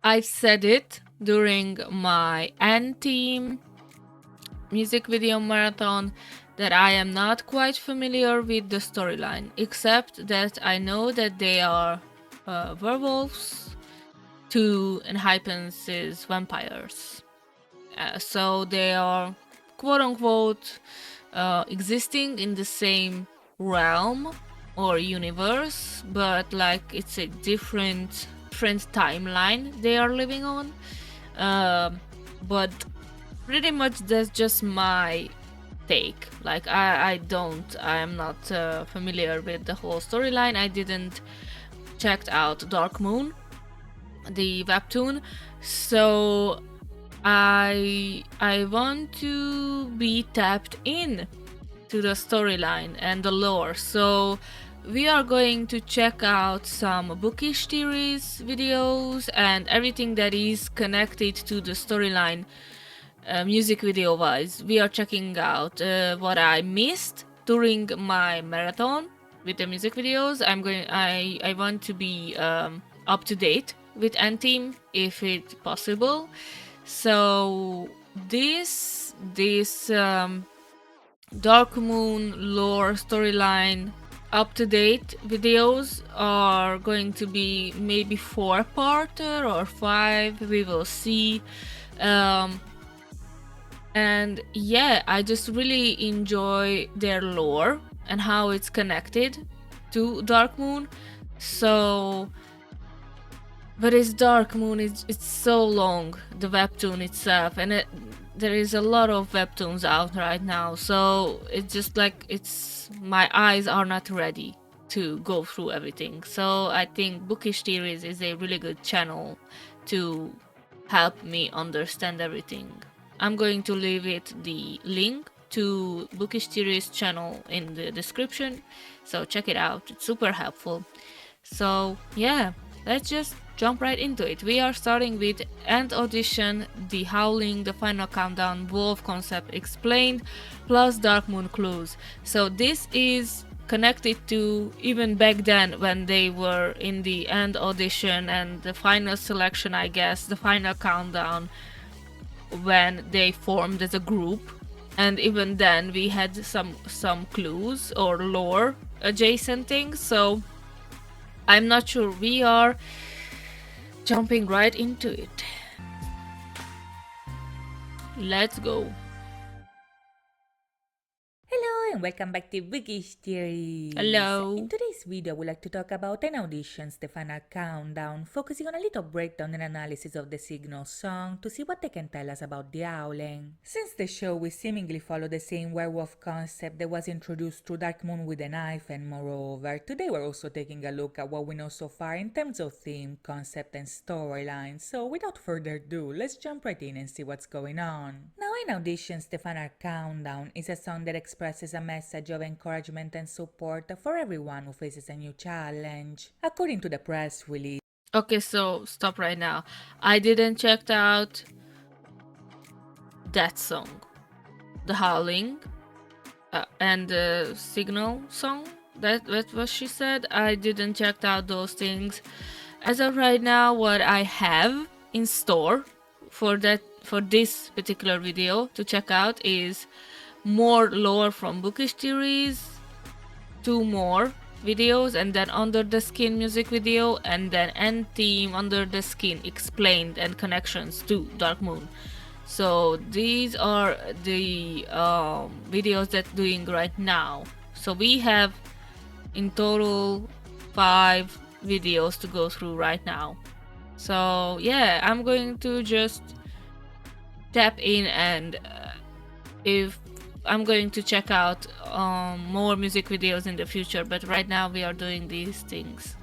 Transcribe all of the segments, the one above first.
I've said it during my N-Team music video marathon that I am not quite familiar with the storyline, except that I know that they are werewolves, 2 and Hypens is vampires. So they are quote unquote existing in the same realm or universe, but like it's a different timeline they are living on. But pretty much that's just my take. Like I am not familiar with the whole storyline. I didn't checked out Dark Moon, the webtoon, so I want to be tapped in to the storyline and the lore. So we are going to check out some bookish theories videos and everything that is connected to the storyline, music video wise. We are checking out what I missed during my marathon with the music videos. I want to be up to date with N-Team if it's possible. So this Dark Moon lore storyline up to date videos are going to be maybe 4-parter or 5. We will see. And yeah, I just really enjoy their lore and how it's connected to Dark Moon. So, but it's Dark Moon, it's so long, the webtoon itself, and there is a lot of webtoons out right now. So it's just like my eyes are not ready to go through everything. So I think Bookish Theories is a really good channel to help me understand everything. I'm going to leave it the link to Bookish Theories channel in the description, so check it out. It's super helpful. So yeah, let's just jump right into it. We are starting with End Audition, The Howling, The Final Countdown, Wolf Concept Explained, plus Dark Moon clues. So this is connected to even back then when they were in the End Audition and the final selection, I guess, the final countdown, when they formed as a group. And even then we had some clues or lore adjacent things. So I'm not sure. We are jumping right into it. Let's go. Hello and welcome back to Bookish Theories. Hello. In today's video, I would like to talk about an auditions, the final countdown, focusing on a little breakdown and analysis of the Signal song to see what they can tell us about the howling. Since the show will seemingly follow the same werewolf concept that was introduced through Dark Moon with a knife, and moreover, today we're also taking a look at what we know so far in terms of theme, concept, and storyline. So without further ado, let's jump right in and see what's going on. Now, in auditions, the final countdown is a song that expresses a message of encouragement and support for everyone who faces a new challenge. According to the press release, Okay, so stop right now. I didn't check out that song, The Howling, and the Signal song. That's what she said. I didn't check out those things. As of right now, what I have in store for this particular video to check out is more lore from Bookish Theories, 2 more videos, and then Under the Skin music video, and then N-Team Under the Skin explained and connections to Dark Moon. So these are the videos that doing right now. So we have in total 5 videos to go through right now. So yeah, I'm going to just tap in, and if I'm going to check out more music videos in the future, but right now we are doing these things.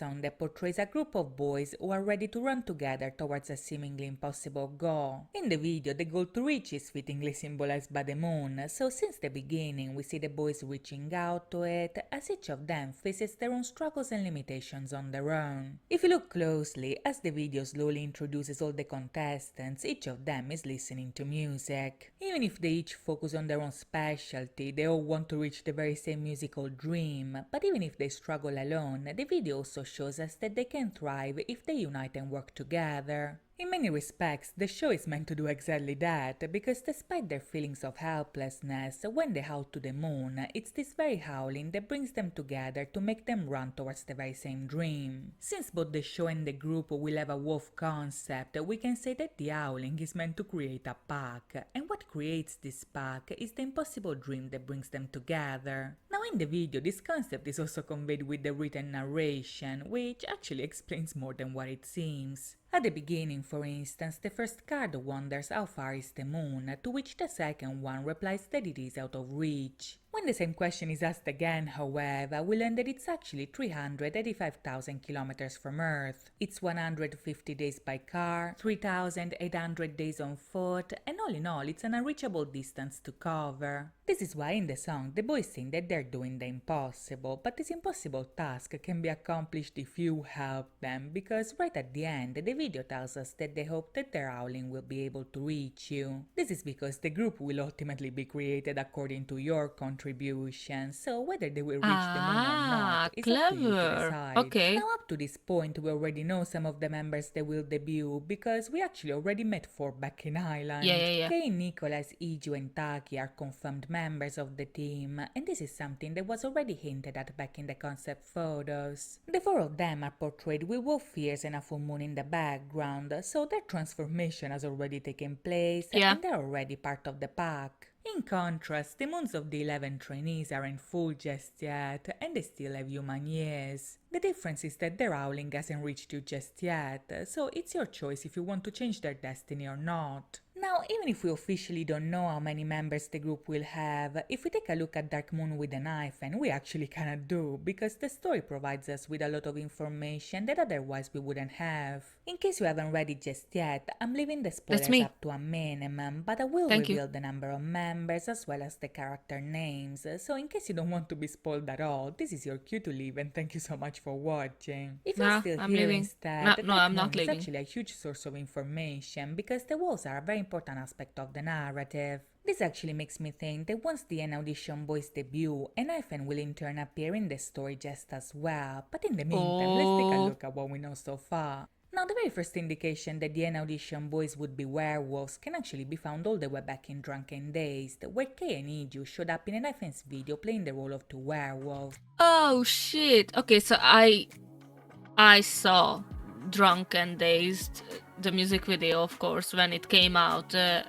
song that portrays a group of boys who are ready to run together towards a seemingly impossible goal. In the video, the goal to reach is fittingly symbolized by the moon, so since the beginning we see the boys reaching out to it as each of them faces their own struggles and limitations on their own. If you look closely, as the video slowly introduces all the contestants, each of them is listening to music. Even if they each focus on their own specialty, they all want to reach the very same musical dream, but even if they struggle alone, the video also shows us that they can thrive if they unite and work together. In many respects, the show is meant to do exactly that, because despite their feelings of helplessness, when they howl to the moon, it's this very howling that brings them together to make them run towards the very same dream. Since both the show and the group will have a wolf concept, we can say that the howling is meant to create a pack, and what creates this pack is the impossible dream that brings them together. Now in the video, this concept is also conveyed with the written narration, which actually explains more than what it seems. At the beginning, for instance, the first card wonders how far is the moon, to which the second one replies that it is out of reach. When the same question is asked again, however, we learn that it's actually 385,000 kilometers from Earth. It's 150 days by car, 3,800 days on foot, and all in all, it's an unreachable distance to cover. This is why in the song, the boys think that they're doing the impossible, but this impossible task can be accomplished if you help them, because right at the end, the video tells us that they hope that their howling will be able to reach you. This is because the group will ultimately be created according to your contributions, so whether they will reach the moon or not is up to you to Clever. decide. Okay. Now up to this point, we already know some of the members that will debut, because we actually already met 4 back in Ireland. Yeah. Kay, Nicholas, Iju and Taki are confirmed members of the team, and this is something that was already hinted at back in the concept photos. The 4 of them are portrayed with wolf ears and a full moon in the background, so their transformation has already taken place, Yeah. and they're already part of the pack. In contrast, the moons of the 11 trainees aren't full just yet, and they still have human ears. The difference is that their howling hasn't reached you just yet, so it's your choice if you want to change their destiny or not. Now, even if we officially don't know how many members the group will have, if we take a look at Dark Moon with an hyphen, we actually kinda do, because the story provides us with a lot of information that otherwise we wouldn't have. In case you haven't read it just yet, I'm leaving the spoilers me. up to a minimum, but I will Thank you. reveal the number of members as well as the character names, so in case you don't want to be spoiled at all, this is your cue to leave, and thank you so much for watching. If you're Nah, still I'm here leaving. instead, No, Dark I'm Moon not is leaving. actually a huge source of information, because the walls are a very important aspect of the narrative. This actually makes me think that once the N Audition boys debut, an hyphen will in turn appear in the story just as well, but in the meantime, let's take a Oh. look at what we know so far. Now, the very first indication that the N Audition boys would be werewolves can actually be found all the way back in Drunken Dazed, where Kay and Iju showed up in an hyphen's video playing the role of 2 werewolves. Oh shit. Okay, so I saw Drunk and Dazed, the music video, of course, when it came out. I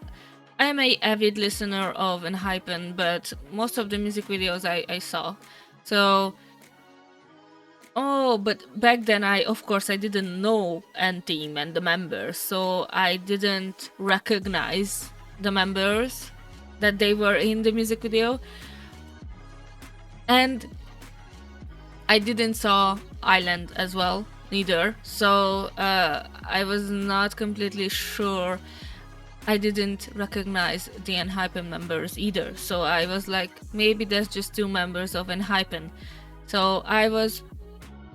am a avid listener of Enhypen, but most of the music videos I saw. So, oh, but back then of course I didn't know N-Team and the members, so I didn't recognize the members that they were in the music video. And I didn't saw Island as well, neither. So I was not completely sure. I didn't recognize the Enhypen members either. So I was like, maybe there's just 2 members of Enhypen. So I was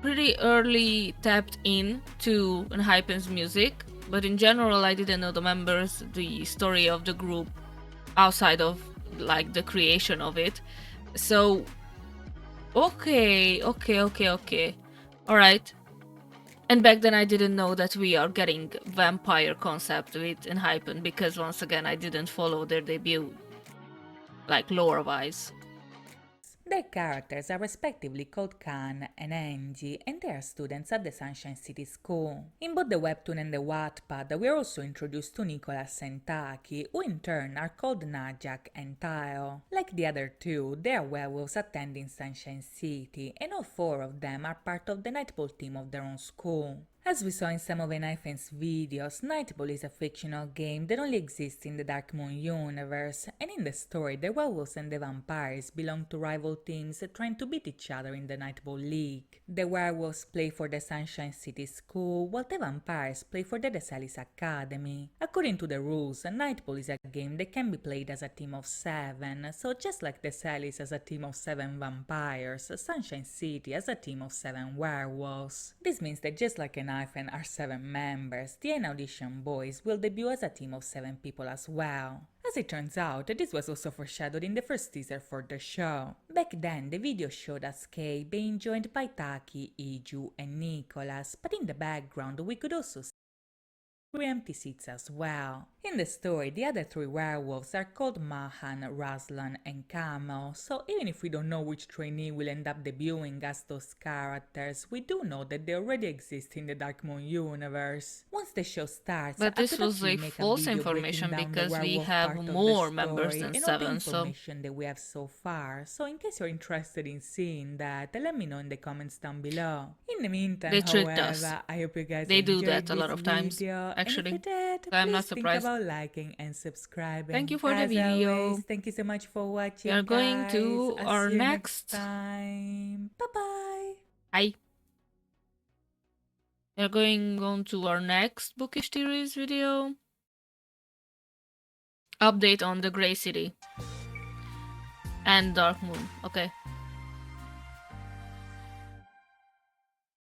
pretty early tapped in to Enhypen's music, but in general I didn't know the members, the story of the group outside of like the creation of it. So okay. Alright. And back then I didn't know that we are getting vampire concept with Enhypen, because once again I didn't follow their debut, like lore-wise. Their characters are respectively called Khan and Angie, and they are students at the Sunshine City School. In both the webtoon and the Wattpad, we are also introduced to Nicholas and Taki, who in turn are called Najak and Tao. Like the other 2, they are werewolves attending Sunshine City, and all 4 of them are part of the Nightball team of their own school. As we saw in some of Enhypen's videos, Nightball is a fictional game that only exists in the Dark Moon universe, and in the story, the werewolves and the vampires belong to rival teams trying to beat each other in the Nightball League. The werewolves play for the Sunshine City School, while the vampires play for the Desalis Academy. According to the rules, Nightball is a game that can be played as a team of 7, so just like Desalis has a team of 7 vampires, Sunshine City has a team of 7 werewolves. This means that just like Enhypen are 7 members, the N Audition boys will debut as a team of 7 people as well. As it turns out, this was also foreshadowed in the first teaser for the show. Back then, the video showed us Kei being joined by Taki, Iju, and Nicholas, but in the background we could also see 3 empty seats as well. In the story, the other 3 werewolves are called Mahan, Razlan, and Kamo, so even if we don't know which trainee will end up debuting as those characters, we do know that they already exist in the Dark Moon universe. Once the show starts, But I this could was actually like make a false video information breaking down the because we werewolf have part of the more members story than and all the 7, so information that we have so far, so in case you're interested in seeing that, let me know in the comments down below. In the meantime, they tricked us. however, I hope you guys They do enjoyed that a lot this of times, video, actually. and if you did, So I'm please not think surprised. about liking and subscribing. Thank you for the As video. always, thank you so much for watching, We are going guys. to I'll our see you next. time. Bye-bye. Hi. We are going on to our next Bookish Theories video. Update on the Grey City and Dark Moon. Okay.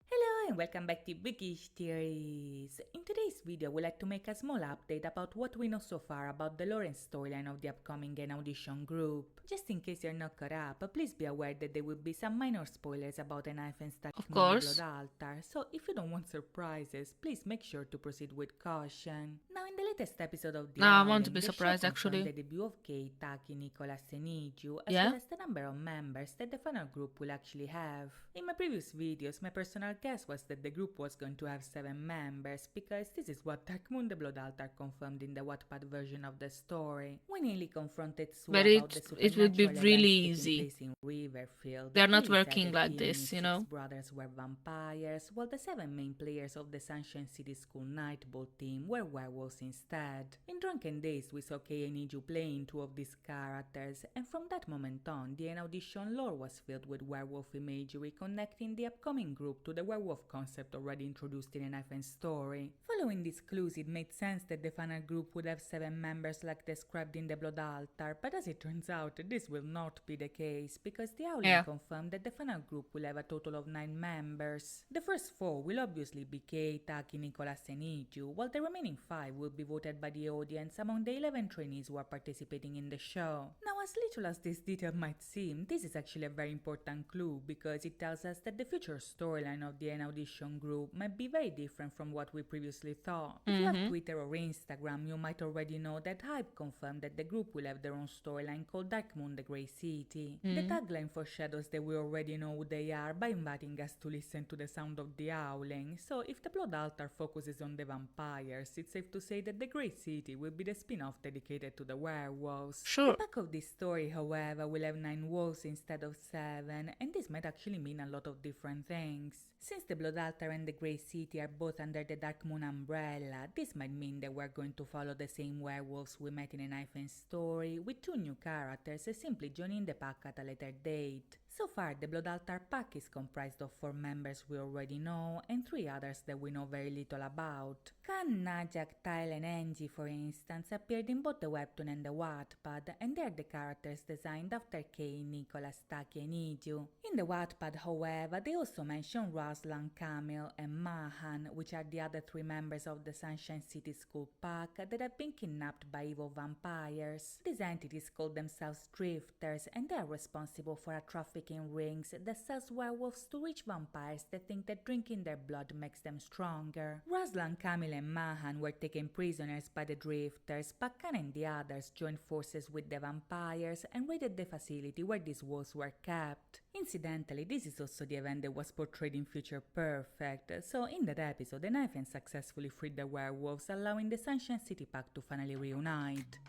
Hello and welcome back to Bookish Theories. In today's video, we'd like to make a small update about what we know so far about the lore and storyline of the upcoming N Audition group. Just in case you're not caught up, please be aware that there will be some minor spoilers about an and Dark Of Moon course. Blood Altar, so if you don't want surprises, please make sure to proceed with caution. Now, in the latest episode of The No, I Owling, want to be the show surprised, confirmed actually. the debut of Kei, Taki, Nicholas, and Iju, as Yeah? well as the number of members that the final group will actually have. In my previous videos, my personal guess was that the group was going to have 7 members, because this is what Dark Moon the Blood Altar confirmed in the Wattpad version of the story. When Haley confronted Sue But about it would be the supernatural really events taking easy. place in Riverfield, They're not Haley said working that like he and this, his you 6 know? brothers were vampires, while the 7 main players of the Sunshine City School Nightball team were werewolves instead. In Drunken Days, we saw Kei and Iju playing 2 of these characters, and from that moment on, the N Audition lore was filled with werewolf imagery connecting the upcoming group to the werewolf concept already introduced in an FN story. Following these clues, it made sense that the final group would have 7 members like described in the Blood Altar, but as it turns out, this will not be the case, because the Owling confirmed that the final group will have a total of 9 members. The first 4 will obviously be Kei, Taki, Nicholas, and Iju, while the remaining 5 will be voted by the audience among the 11 trainees who are participating in the show. Now, as little as this detail might seem, this is actually a very important clue, because it tells us that the future storyline of the N Audition group might be very different from what we previously thought. If you have Twitter or Instagram, you might already know that Hype confirmed that the group will have their own storyline called Dark Moon the Grey City. The tagline foreshadows that we already know who they are by inviting us to listen to the sound of the Owling, so if the Blood Altar focuses on the vampires, it's safe to say that the Grey City will be the spin-off dedicated to the werewolves. Sure. The back of this story, however, will have 9 wolves instead of 7, and this might actually mean a lot of different things. Since the Blood Altar and the Grey City are both under the Dark Moon umbrella, this might mean that we're going to follow the same werewolves we met in an Hyphen story, with 2 new characters simply joining the pack at a later date. So far, the Blood Altar pack is comprised of 4 members we already know and 3 others that we know very little about. Khan, Najak, Tyle, and Angie, for instance, appeared in both the webtoon and the Wattpad, and they are the characters designed after Kei, Nicholas, Taki, and Iju. In the Wattpad, however, they also mention Razlan, Camille, and Mahan, which are the other 3 members of the Sunshine City School pack that have been kidnapped by evil vampires. These entities call themselves Drifters, and they are responsible for a trafficking rings that sells werewolves to rich vampires that think that drinking their blood makes them stronger. Razlan, Camille, and Mahan were taken prisoners by the Drifters, but Khan and the others joined forces with the vampires and raided the facility where these wolves were kept. Incidentally, this is also the event that was portrayed in Future Perfect, so in that episode, the Knifen successfully freed the werewolves, allowing the Sunshine City pack to finally reunite.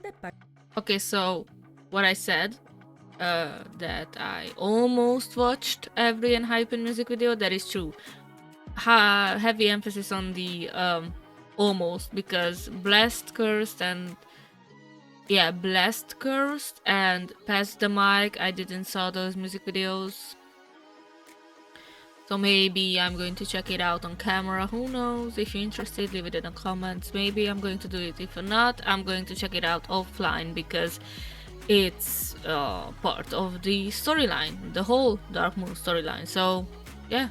Okay, so what I said, that I almost watched every Enhypen music video, that is true. Heavy emphasis on the almost, because Blessed, Cursed, and Blessed, Cursed, and Pass the Mic, I didn't saw those music videos. So maybe I'm going to check it out on camera, who knows. If you're interested, leave it in the comments. Maybe I'm going to do it. If not, I'm going to check it out offline, because it's part of the storyline, the whole Dark Moon storyline. So yeah.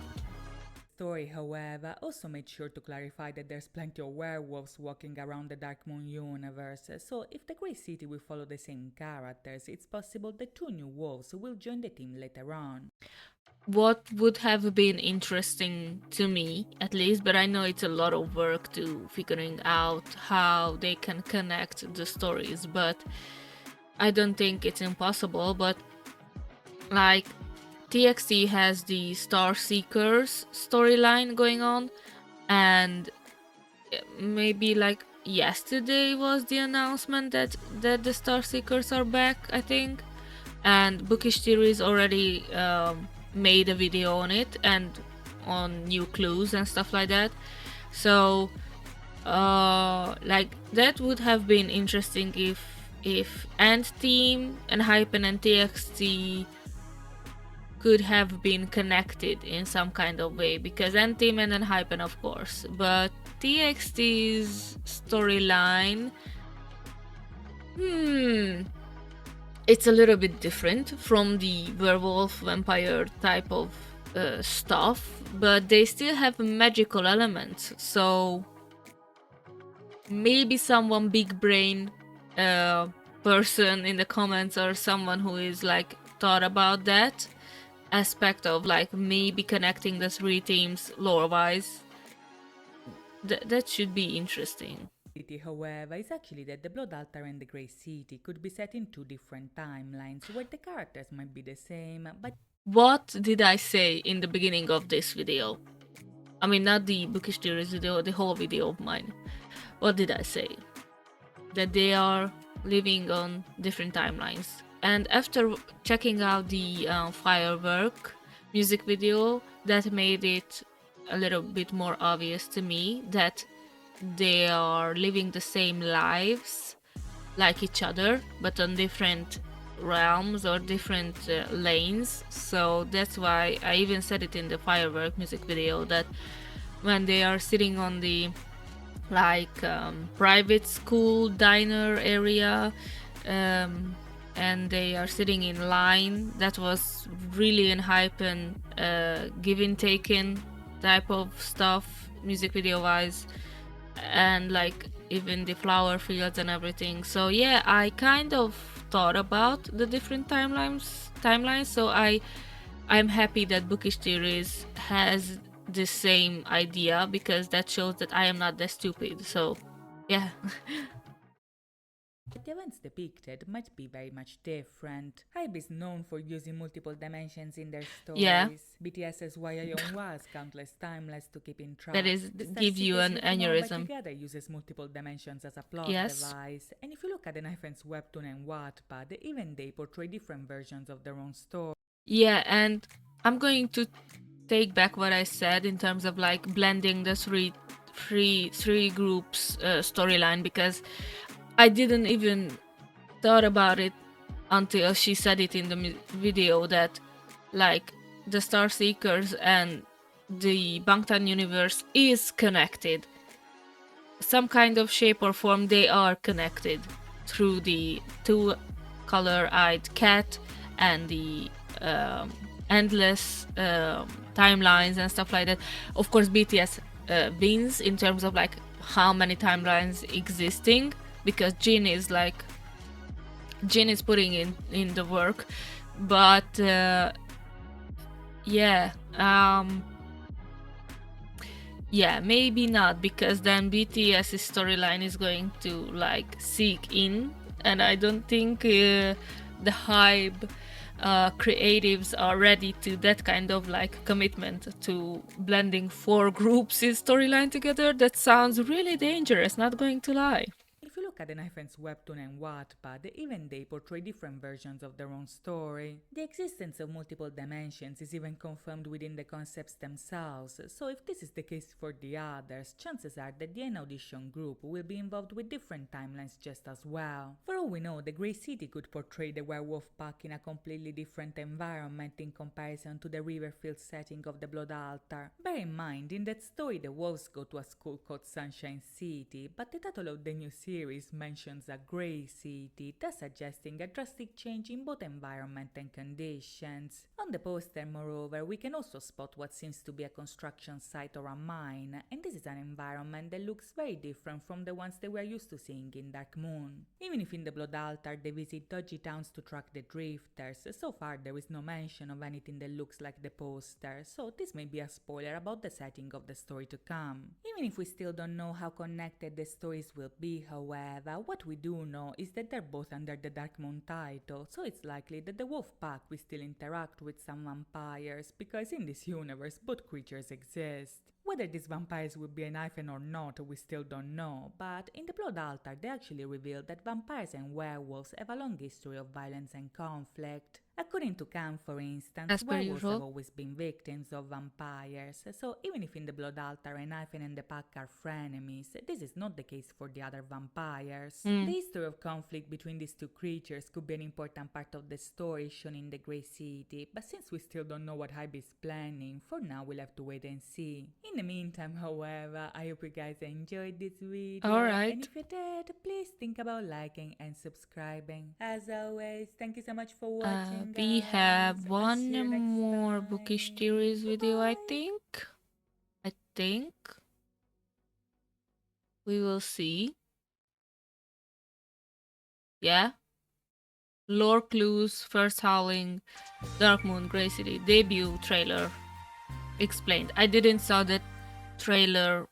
story, however, also made sure to clarify that there's plenty of werewolves walking around the Dark Moon universe, so if the Grey City will follow the same characters, it's possible that two new wolves will join the team later on. What would have been interesting to me, at least, but I know it's a lot of work to figuring out how they can connect the stories, but I don't think it's impossible. But like, TXT has the Star Seekers storyline going on, and maybe like yesterday was the announcement that the Star Seekers are back, I think, and Bookish Theories already made a video on it and on new clues and stuff like that. So like, that would have been interesting if Ant Team and Hypen and TXT could have been connected in some kind of way, because Ant Team and then Hypen, of course, but TXT's storyline, it's a little bit different from the werewolf vampire type of stuff, but they still have magical elements, so maybe someone big brain person in the comments, or someone who is like thought about that aspect of like maybe connecting the three teams lore wise, that should be interesting. However, is actually that the Blood Altar and the Grey City could be set in two different timelines where the characters might be the same, but What did I say in the beginning of this video? I mean, not the Bookish Theories video, the whole video of mine. What did I say? That they are living on different timelines. And after checking out the Firework music video, that made it a little bit more obvious to me that they are living the same lives like each other, but on different realms or different lanes. So that's why I even said it in the Firework music video, that when they are sitting on the like private school diner area, and they are sitting in line, that was really in hype and give and taken type of stuff music video wise, and like even the flower fields and everything. So yeah, I kind of thought about the different timelines, so I'm happy that Bookish Theories has the same idea, because that shows that I am not that stupid. So yeah. the events depicted might be very much different. Hybe is known for using multiple dimensions in their stories. Yeah. BTS's YION was countless timeless to keep in track. That is The Star give you Seekers an Look Known by aneurysm. Together uses multiple dimensions as a plot Yes. device, and if you look at the Knife's webtoon and Wattpad, even they portray different versions of their own story. Yeah, and I'm going to take back what I said in terms of like blending the three groups storyline, because I didn't even thought about it until she said it in the video, that like the Star Seekers and the Bangtan universe is connected. Some kind of shape or form, they are connected through the two color-eyed cat and the endless timelines and stuff like that. Of course, BTS wins in terms of like how many timelines existing, because Jin is putting in the work, but yeah, maybe not, because then BTS's storyline is going to like seek in, and I don't think the Hybe creatives are ready to that kind of like commitment to blending four groups' storyline together. That sounds really dangerous, not going to lie. If you look at the Knife's webtoon and Wattpad, even they portray different versions of their own story. The existence of multiple dimensions is even confirmed within the concepts themselves, so if this is the case for the others, chances are that the N Audition group will be involved with different timelines just as well. For all we know, the Grey City could portray the werewolf pack in a completely different environment in comparison to the Riverfield setting of the Blood Altar. Bear in mind, in that story the wolves go to a school called Sunshine City, but the title of the new series artist mentions a grey city, thus suggesting a drastic change in both environment and conditions. On the poster, moreover, we can also spot what seems to be a construction site or a mine, and this is an environment that looks very different from the ones that we are used to seeing in Dark Moon. Even if in the Blood Altar they visit dodgy towns to track the drifters, so far there is no mention of anything that looks like the poster, so this may be a spoiler about the setting of the story to come. Even if we still don't know how connected the stories will be, however, what we do know is that they're both under the Dark Moon title, so it's likely that the Wolf Pack will still interact with some vampires, because in this universe both creatures exist. Whether these vampires will be an hyphen or not, we still don't know, but in the Blood Altar they actually revealed that vampires and werewolves have a long history of violence and conflict. According to Khan, for instance, As per werewolves have usual. always been victims of vampires, so even if in the Blood Altar an hyphen and the Pack are frenemies, this is not the case for the other vampires. The history of conflict between these two creatures could be an important part of the story shown in the Grey City, but since we still don't know what Hybe is planning, for now we'll have to wait and see. In the meantime, however, I hope you guys enjoyed this video. Alright. And if you did, please think about liking and subscribing. As always, thank you so much for watching. We guys. have I'll one see you next more time. bookish theories video, I Bye. think. We will see. Yeah. Lore clues, first howling, Dark Moon, Grey City, debut trailer explained. I didn't saw the trailer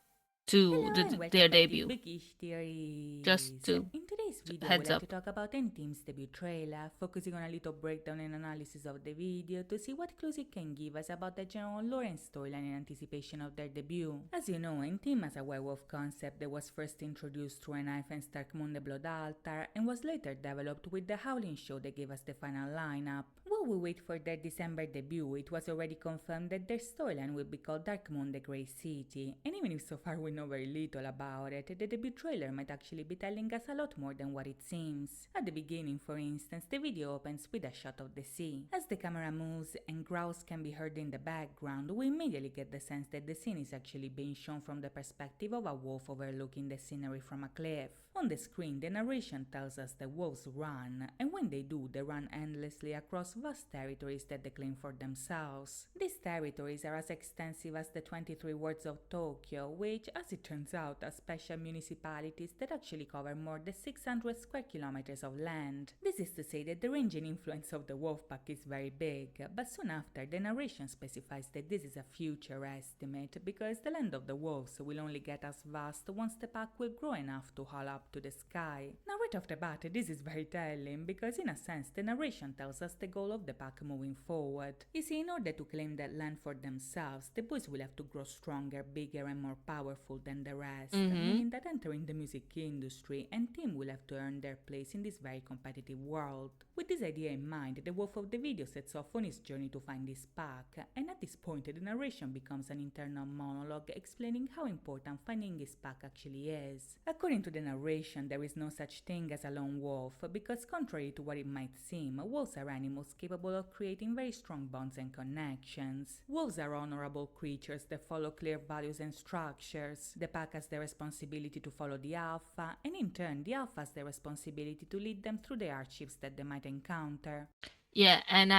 to Hello and welcome their back to debut. Bookish Theories. Just to In today's video, heads we'd like up. to talk about N-Team's debut trailer, focusing on a little breakdown and analysis of the video to see what clues it can give us about the general lore and storyline in anticipation of their debut. As you know, N-Team has a werewolf concept that was first introduced through an Hyphen's Dark Moon the Blood Altar and was later developed with the Howling show that gave us the final lineup. While we wait for their December debut, it was already confirmed that their storyline will be called Dark Moon the Grey City, and even if so far we know very little about it, the debut trailer might actually be telling us a lot more than what it seems. At the beginning, for instance, the video opens with a shot of the sea. As the camera moves and growls can be heard in the background, we immediately get the sense that the scene is actually being shown from the perspective of a wolf overlooking the scenery from a cliff. On the screen, the narration tells us that wolves run, and when they do, they run endlessly across vast territories that they claim for themselves. These territories are as extensive as the 23 wards of Tokyo, which, as it turns out, are special municipalities that actually cover more than 600 square kilometers of land. This is to say that the range and influence of the wolf pack is very big, but soon after, the narration specifies that this is a future estimate, because the land of the wolves will only get as vast once the pack will grow enough to haul up to the sky. Now right off the bat, this is very telling, because in a sense the narration tells us the goal of the pack moving forward. You see, in order to claim that land for themselves, the boys will have to grow stronger, bigger and more powerful than the rest, meaning that entering the music industry, N-Team will have to earn their place in this very competitive world. With this idea in mind, the wolf of the video sets off on his journey to find his pack, and at this point the narration becomes an internal monologue explaining how important finding his pack actually is. According to the narration, there is no such thing as a lone wolf, because contrary to what it might seem, wolves are animals capable of creating very strong bonds and connections. Wolves are honorable creatures that follow clear values and structures. The pack has the responsibility to follow the alpha, and in turn the alpha has the responsibility to lead them through the hardships that they might encounter. Yeah, and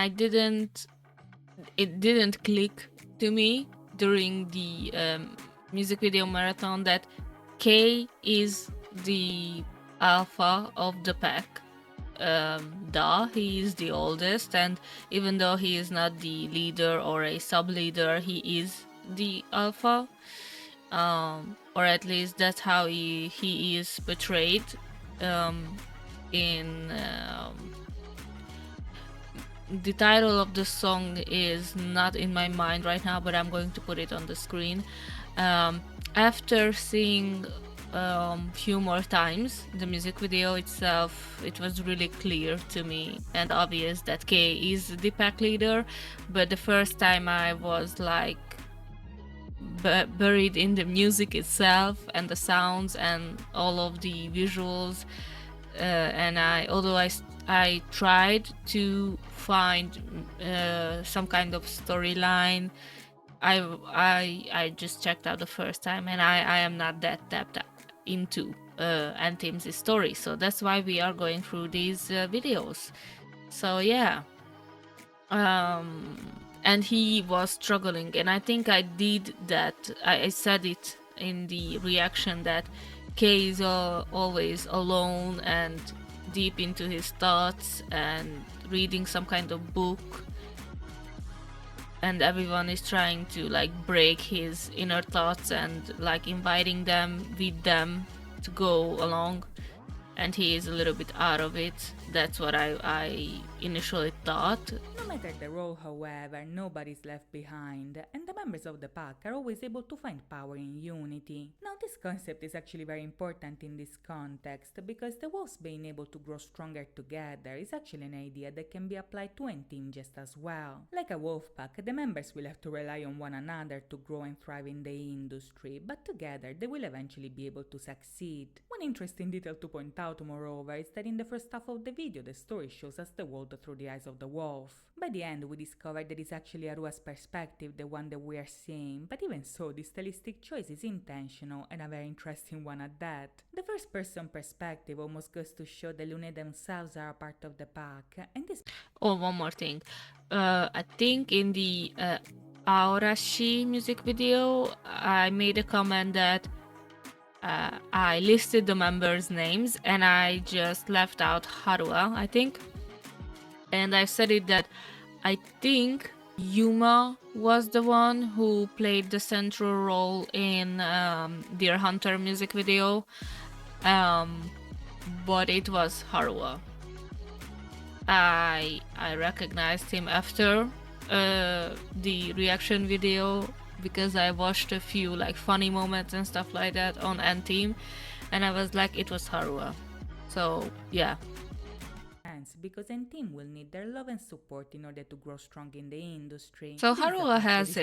it didn't click to me during the music video marathon that K is the alpha of the pack. He is the oldest, and even though he is not the leader or a sub-leader, he is the alpha, or at least that's how he is portrayed in the title of the song is not in my mind right now, but I'm going to put it on the screen. After seeing few more times the music video itself, it was really clear to me and obvious that K is the pack leader, but the first time I was like buried in the music itself and the sounds and all of the visuals, and although I tried to find some kind of storyline, I just checked out the first time, and I am not that tapped into N-Team's story. So that's why we are going through these videos. So yeah. And he was struggling, and I think I did that. I said it in the reaction that Kay is always alone and deep into his thoughts and reading some kind of book, and everyone is trying to like break his inner thoughts and like inviting them with them to go along, and he is a little bit out of it. That's what I initially thought. No matter the role, however, nobody's left behind, and the members of the pack are always able to find power in unity. Now, this concept is actually very important in this context, because the wolves being able to grow stronger together is actually an idea that can be applied to N-Team just as well. Like a wolf pack, the members will have to rely on one another to grow and thrive in the industry, but together they will eventually be able to succeed. One interesting detail to point out, moreover, is that in the first half of the video, the story shows us the world through the eyes of the wolf. By the end, we discover that it's actually Arua's perspective, the one that we are seeing, but even so, this stylistic choice is intentional and a very interesting one at that. The first person perspective almost goes to show that Lune themselves are a part of the pack, and this... Oh, one more thing. I think in the Aurashi music video, I made a comment that I listed the members' names and I just left out Harua, I think. And I've said it that I think Yuma was the one who played the central role in Deer Hunter music video, but it was Harua. I recognized him after the reaction video, because I watched a few like funny moments and stuff like that on N-Team, and I was like, it was Harua. So yeah. Because N-Team will need their love and support in order to grow strong in the industry. So Harua has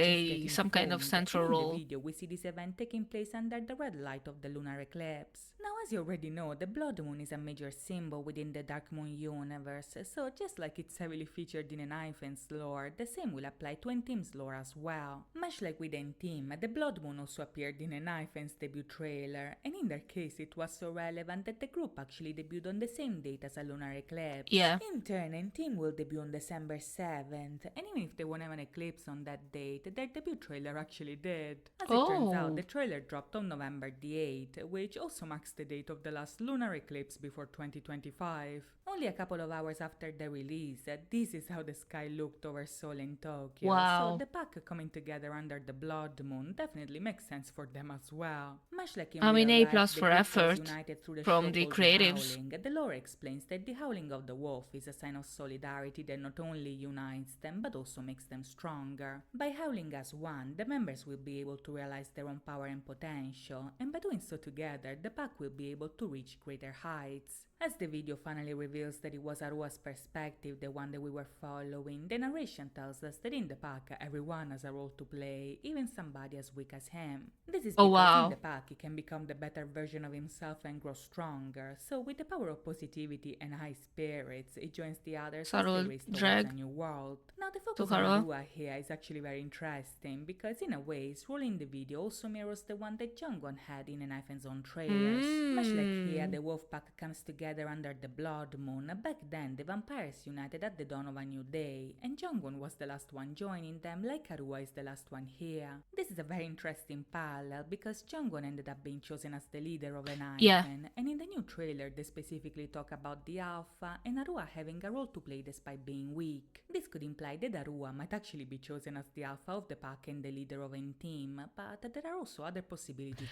some kind of central role. In the video, we see this event taking place under the red light of the lunar eclipse. Now, as you already know, the blood moon is a major symbol within the Dark Moon universe, so just like it's heavily featured in N-Hypen's lore, the same will apply to N-Team's lore as well. Much like with N-Team, the blood moon also appeared in N-Hypen's debut trailer, and in their case it was so relevant that the group actually debuted on the same date as a lunar eclipse. Yeah. In turn, N-Team will debut on December 7th, and even if they won't have an eclipse on that date, their debut trailer actually did. As it turns out, the trailer dropped on November the 8th, which also marks the date of the last lunar eclipse before 2025. Only a couple of hours after the release, this is how the sky looked over Seoul and Tokyo. Wow. So the pack coming together under the blood moon definitely makes sense for them as well. Much like in I mean, real A+ life, the for group was effort united through the from show the called creatives. Howling. The lore explains that the howling of the wolf is a sign of solidarity that not only unites them but also makes them stronger. By howling as one, the members will be able to realize their own power and potential, and by doing so together, the pack will be able to reach greater heights. As the video finally reveals that it was Arua's perspective, the one that we were following, the narration tells us that in the pack, everyone has a role to play, even somebody as weak as him. This is because in the pack, he can become the better version of himself and grow stronger. So with the power of positivity and high spirits, he joins the others as they race towards a new world. Now the focus on Arua here is actually very interesting, because in a way, his role in the video also mirrors the one that Jungwon had in N-Hypen's own trailers. Much like here, the wolf pack comes together under the blood moon. Back then, the vampires united at the dawn of a new day, and Jungwon was the last one joining them, like Arua is the last one here. This is a very interesting parallel, because Jungwon ended up being chosen as the leader of N-Hypen, and in the new trailer they specifically talk about the Alpha and Arua having a role to play despite being weak. This could imply that Arua might actually be chosen as the Alpha of the pack and the leader of N-Team, but there are also other possibilities.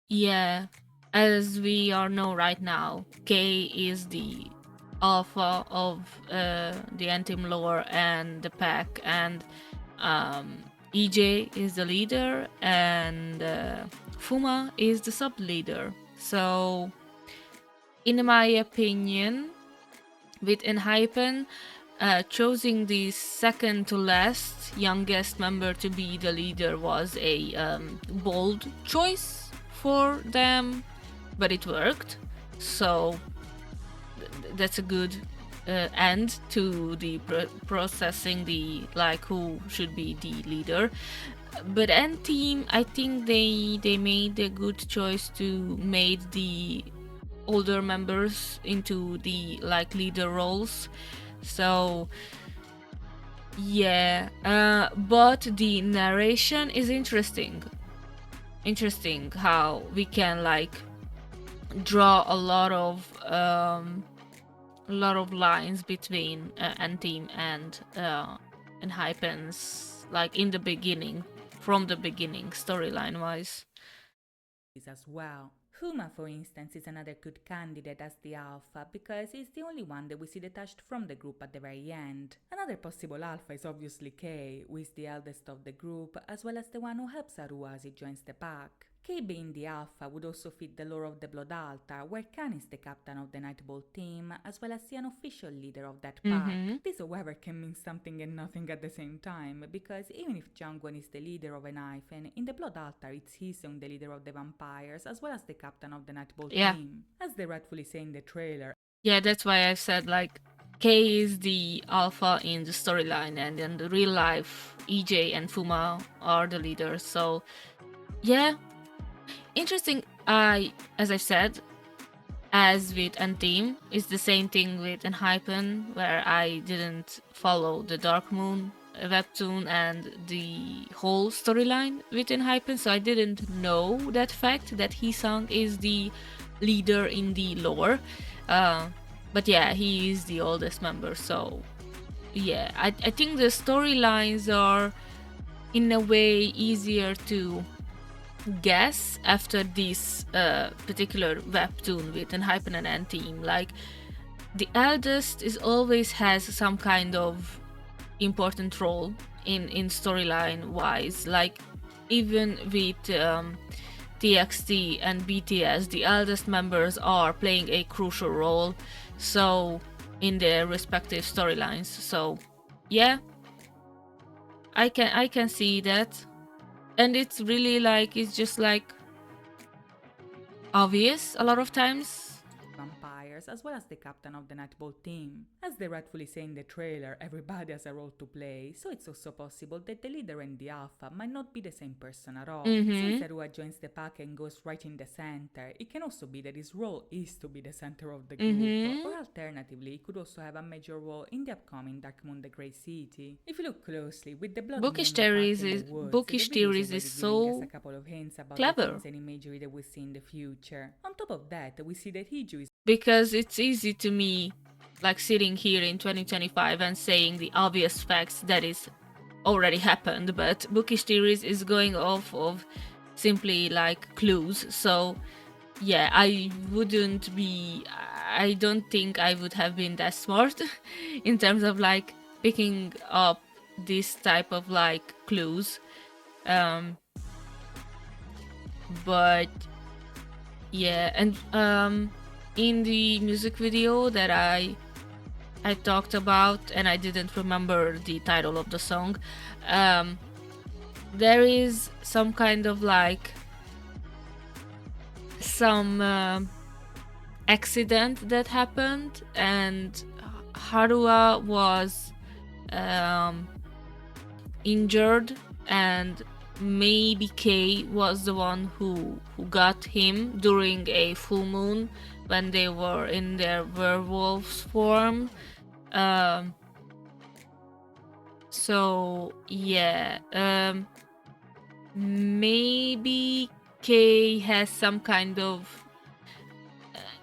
Yeah. As we all know right now, Kay is the alpha of the N-Team lore and the pack, and EJ is the leader, and Fuma is the sub-leader. So, in my opinion, with N-Hypen, choosing the second to last youngest member to be the leader was a bold choice for them, but it worked. So that's a good end to the processing the like who should be the leader. But N-Team, I think they made a good choice to make the older members into the like leader roles. So yeah, but the narration is interesting. Interesting how we can like draw a lot of lines between Antim and Hypens, like in the beginning, from the beginning, storyline wise. As well. Huma, for instance, is another good candidate as the alpha because he's the only one that we see detached from the group at the very end. Another possible alpha is obviously Kay, who is the eldest of the group, as well as the one who helps Aru as he joins the pack. Kay being the alpha would also fit the lore of the Blood Altar, where Khan is the captain of the Nightball team, as well as the unofficial leader of that pack. This, however, can mean something and nothing at the same time, because even if Jangwon is the leader of an hyphen, in the Blood Altar it's Hisung the leader of the vampires, as well as the captain of the Nightball team. As they rightfully say in the trailer, Yeah, that's why I said like Kay is the alpha in the storyline, and in the real life, EJ and Fuma are the leaders. So yeah, interesting. As I said, as with Antim, it's the same thing with Enhypen, where I didn't follow the Dark Moon webtoon and the whole storyline with Enhypen, so I didn't know that fact that Hisang is the leader in the lore. But yeah, he is the oldest member, so yeah, I think the storylines are in a way easier to guess after this particular webtoon with Enhypen and Antim. Like, the eldest is always has some kind of important role in storyline wise. Like, even with TXT and BTS, the eldest members are playing a crucial role, so in their respective storylines. So yeah, I can see that. And it's really like, it's just like obvious a lot of times. vampires, as well as the captain of the Nightball team. As they rightfully say in the trailer, everybody has a role to play, so it's also possible that the leader and the alpha might not be the same person at all. Since Arua joins the pack and goes right in the center, it can also be that his role is to be the center of the group, or alternatively, he could also have a major role in the upcoming Dark Moon the Grey City. If you look closely, with the Blood Bookish Moon, the pack Theories in is the woods, Bookish the video Theories already is giving us so a couple of hints about the clever, things and imagery that we see in the future. On top of that, we see that Hiju is because it's easy to me, like sitting here in 2025 and saying the obvious facts that is already happened, but Bookish Theories is going off of simply like clues. So yeah, I don't think I would have been that smart in terms of like picking up this type of like clues. But yeah, and in the music video that I talked about, and I didn't remember the title of the song, there is some kind of like some accident that happened, and Harua was injured, and maybe Kay was the one who got him during a full moon when they were in their werewolves form. So yeah, maybe Kay has some kind of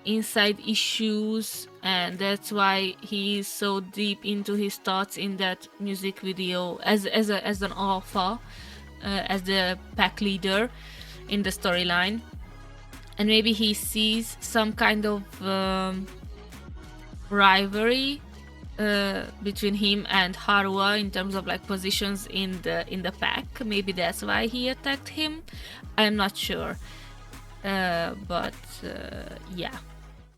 inside issues, and that's why he is so deep into his thoughts in that music video as an alpha, as the pack leader in the storyline. And maybe he sees some kind of rivalry between him and Harua in terms of like positions in the pack. Maybe that's why he attacked him. I'm not sure, but yeah.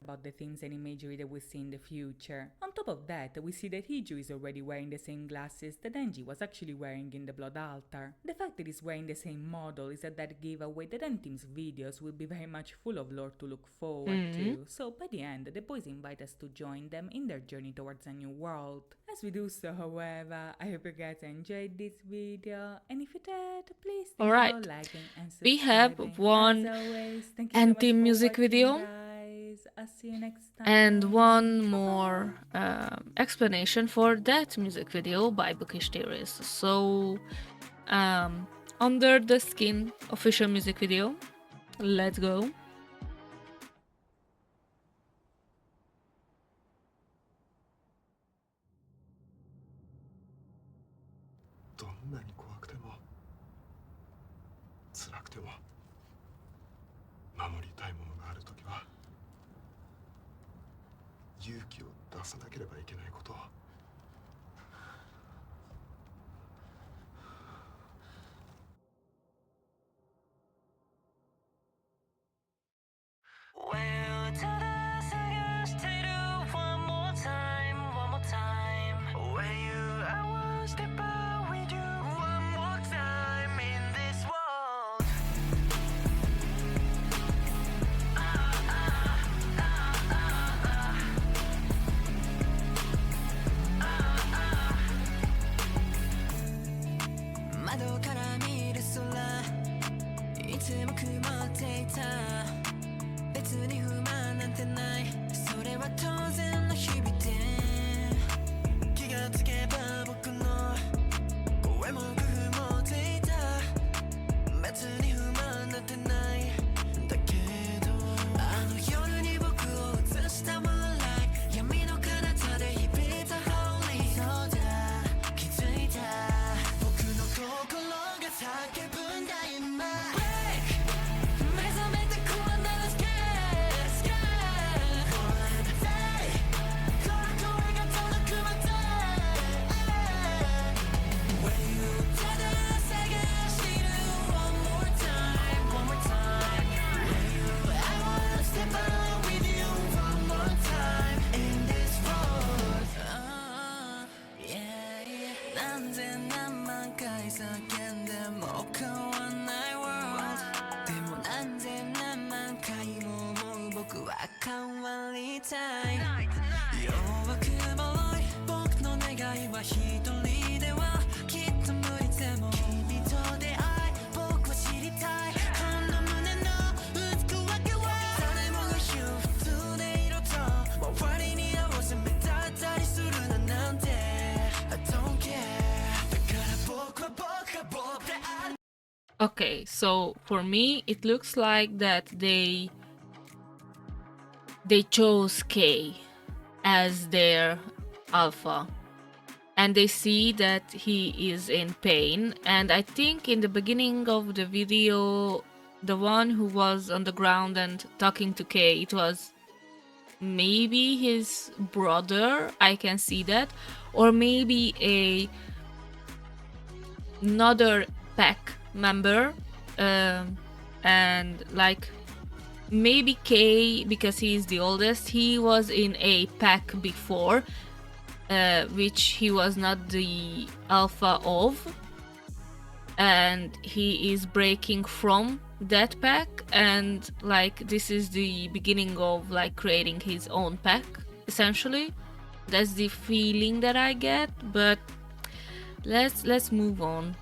About the things and imagery that we see in the future. On top of that, we see that Hiju is already wearing the same glasses that Denji was actually wearing in the Blood Altar. The fact that he's wearing the same model is that giveaway that Antim's videos will be very much full of lore to look forward to, so by the end, the boys invite us to join them in their journey towards a new world. As we do so, however, I hope you guys enjoyed this video, and if you did, please think about liking and subscribing. We have one As always, thank you so much Antim for music watching, video. guys. I'll see you next time. And one more explanation for that music video by Bookish Theories. So, Under the Skin official music video. Let's go. どんなに怖くても辛くても守りたいものがあるときは勇気を出さなければいけないことを窓から見る空いつも曇っていた別に不満なんてないそれは当然の日々で気がつけば僕の声も工夫もっていた別に不満なんてないだけどあの夜に僕を映した Moonlight 闇の彼方で響いた Holy そうだ気づいた僕の心が叫ぶんだ今 Break 目覚めてこんなの Scared One day この声が届くまで When you ただ探してる One more time One more time When you I wanna step out with you One more time In this world Yeah yeah 何千何万回叫んでも変わんない world でも何千何万回も思う僕は変わりたい弱くもい僕の願いは一人ではきっと無理でも君と出会い僕は知りたいこの胸のうつくわけは誰もが言う普通でいろと周りに合わせ目立ったりするななんて I don't care だから僕は僕が僕である Okay, so for me, it looks like that they chose K as their alpha, and they see that he is in pain. And I think in the beginning of the video, the one who was on the ground and talking to K, it was maybe his brother. I can see that, or maybe another pack member, and like maybe K, because he is the oldest, he was in a pack before, which he was not the alpha of, and he is breaking from that pack, and like this is the beginning of like creating his own pack essentially. That's the feeling that I get, but let's move on.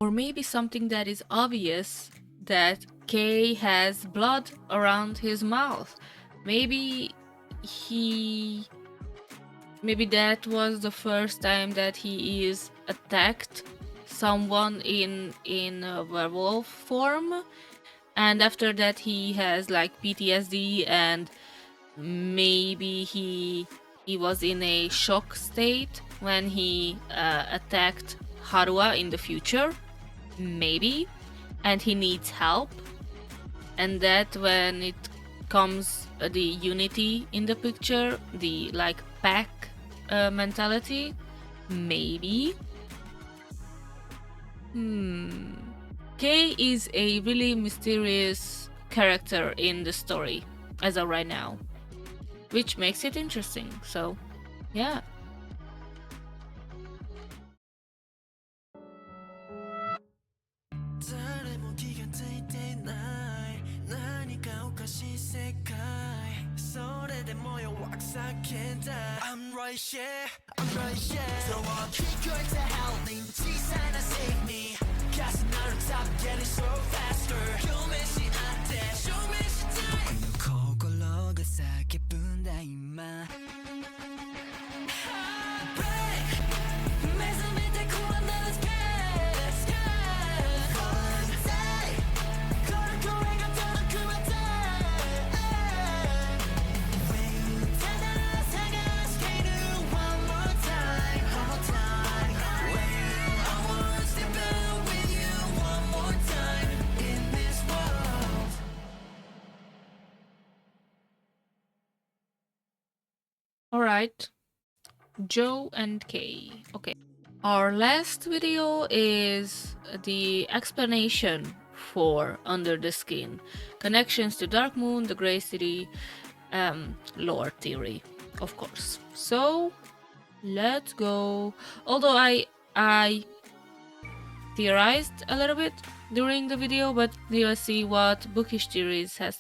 Or maybe something that is obvious, that K has blood around his mouth. Maybe he maybe that was the first time that he is attacked someone in a werewolf form, and after that he has like PTSD, and maybe he was in a shock state when he attacked Harua in the future, maybe, and he needs help, and that when it comes the unity in the picture, the like pack mentality, maybe. Kay is a really mysterious character in the story as of right now, which makes it interesting. So, yeah. 誰も気がついてない何かおかしい世界それでも弱く叫んだ I'm right here I'm right here そう聞こえた howling 小さな save me 重なる top getting so faster 表明し合って証明したい僕の心が叫ぶんだ今 Break 目覚めてこう another sky Alright. Joe and Kay. Okay. Our last video is the explanation for Under the Skin. Connections to Dark Moon, the Grey City, lore theory, of course. So, let's go. Although I theorized a little bit during the video, but let's see what Bookish Theories has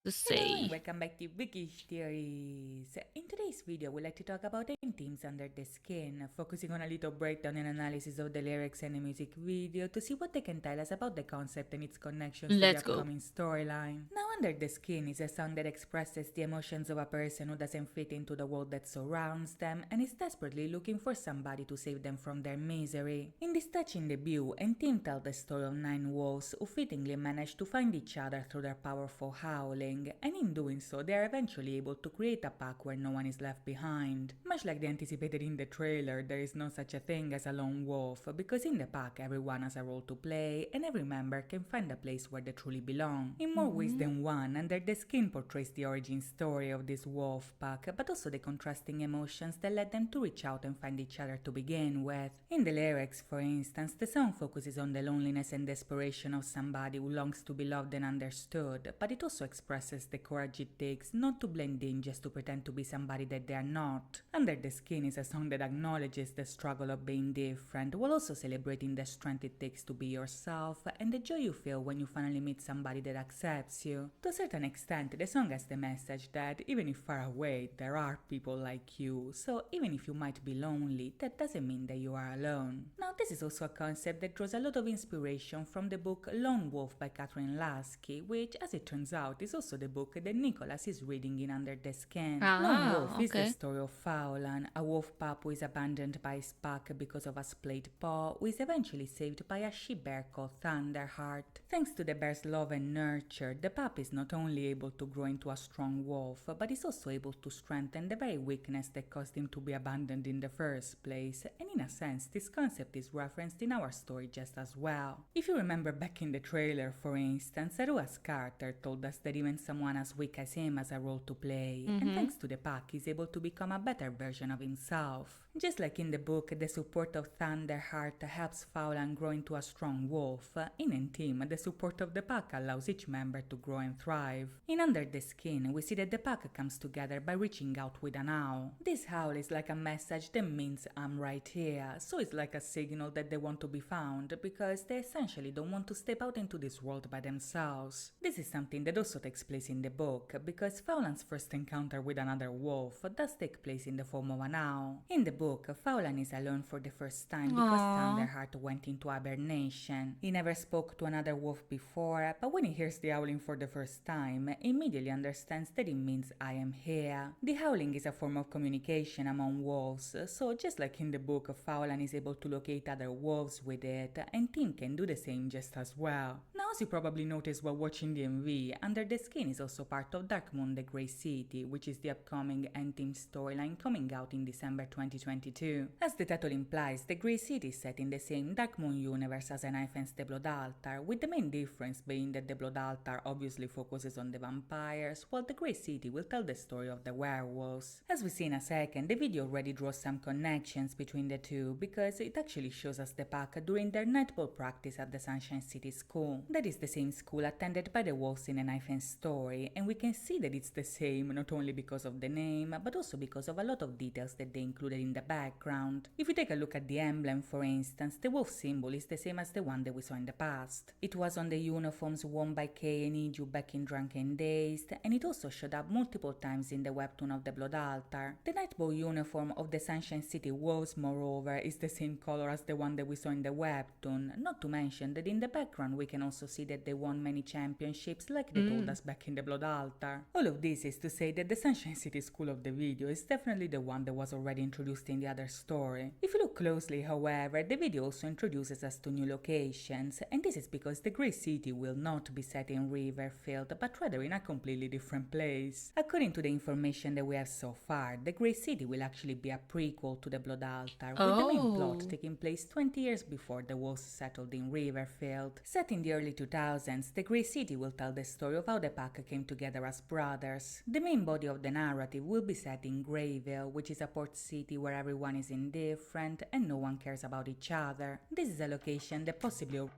to Hello and say. welcome back to Bookish Theories. In today's video, we'd like to talk about 10 themes under the skin, focusing on a little breakdown and analysis of the lyrics and the music video to see what they can tell us about the concept and its connections to Let's the go. upcoming storyline. Now, Under the Skin is a song that expresses the emotions of a person who doesn't fit into the world that surrounds them and is desperately looking for somebody to save them from their misery. In this touching debut, Theme tells the story of 9 wolves who fittingly manage to find each other through their powerful howling, and in doing so they are eventually able to create a pack where no one is left behind. Much like they anticipated in the trailer, there is no such a thing as a lone wolf, because in the pack everyone has a role to play and every member can find a place where they truly belong. In more ways than one, Under the Skin portrays the origin story of this wolf pack, but also the contrasting emotions that led them to reach out and find each other to begin with. In the lyrics, for instance, the song focuses on the loneliness and desperation of somebody who longs to be loved and understood, but it also expresses the courage it takes not to blend in just to pretend to be somebody that they are not. Under the Skin is a song that acknowledges the struggle of being different, while also celebrating the strength it takes to be yourself and the joy you feel when you finally meet somebody that accepts you. To a certain extent, the song has the message that even if far away, there are people like you, so even if you might be lonely, that doesn't mean that you are alone. Now, this is also a concept that draws a lot of inspiration from the book Lone Wolf by Catherine Lasky, which, as it turns out, is also the book that Nicholas is reading in Under the Skin. Lone Wolf is the story of Faulan, a wolf pup who is abandoned by his pack because of a splayed paw, who is eventually saved by a she-bear called Thunderheart. Thanks to the bear's love and nurture, the pup is not only able to grow into a strong wolf, but is also able to strengthen the very weakness that caused him to be abandoned in the first place, and in a sense, this concept is referenced in our story just as well. If you remember back in the trailer, for instance, Arua's Carter told us that even someone as weak as him has a role to play, and thanks to the pack, he's able to become a better version of himself. Just like in the book, the support of Thunderheart helps Faulan grow into a strong wolf, in Team, the support of the pack allows each member to grow and thrive. In Under the Skin, we see that the pack comes together by reaching out with an howl. This howl is like a message that means I'm right here, so it's like a signal that they want to be found, because they essentially don't want to step out into this world by themselves. This is something that also takes place place in the book, because Faulan's first encounter with another wolf does take place in the form of an owl. In the book, Faulan is alone for the first time because Aww. Thunderheart went into hibernation. He never spoke to another wolf before, but when he hears the howling for the first time, he immediately understands that it means I am here. The howling is a form of communication among wolves, so just like in the book, Faulan is able to locate other wolves with it, and Tim can do the same just as well. Now, as you probably noticed while watching the MV, Under the Skin is also part of Darkmoon the Grey City, which is the upcoming End-Team storyline coming out in December 2022. As the title implies, the Grey City is set in the same Darkmoon universe as Enhypen's The Blood Altar, with the main difference being that the Blood Altar obviously focuses on the vampires, while the Grey City will tell the story of the werewolves. As we see in a second, the video already draws some connections between the two, because it actually shows us the pack during their netball practice at the Sunshine City School. That is the same school attended by the wolves in Enhypen's story, and we can see that it's the same not only because of the name, but also because of a lot of details that they included in the background. If we take a look at the emblem, for instance, the wolf symbol is the same as the one that we saw in the past. It was on the uniforms worn by Kay and Iju back in Drunken Days, and it also showed up multiple times in the webtoon of the Blood Altar. The nightball uniform of the Sunshine City Wolves, moreover, is the same color as the one that we saw in the webtoon, not to mention that in the background we can also see that they won many championships like they told us back in the Blood Altar. All of this is to say that the Sunshine City School of the video is definitely the one that was already introduced in the other story. If you look closely, however, the video also introduces us to new locations, and this is because the Grey City will not be set in Riverfield, but rather in a completely different place. According to the information that we have so far, the Grey City will actually be a prequel to the Blood Altar, with the main plot taking place 20 years before the wolves settled in Riverfield. Set in the early 2000s, the Grey City will tell the story of how the pack came together as brothers. The main body of the narrative will be set in Greyville, which is a port city where everyone is indifferent and no one cares about each other. This is a location that possibly...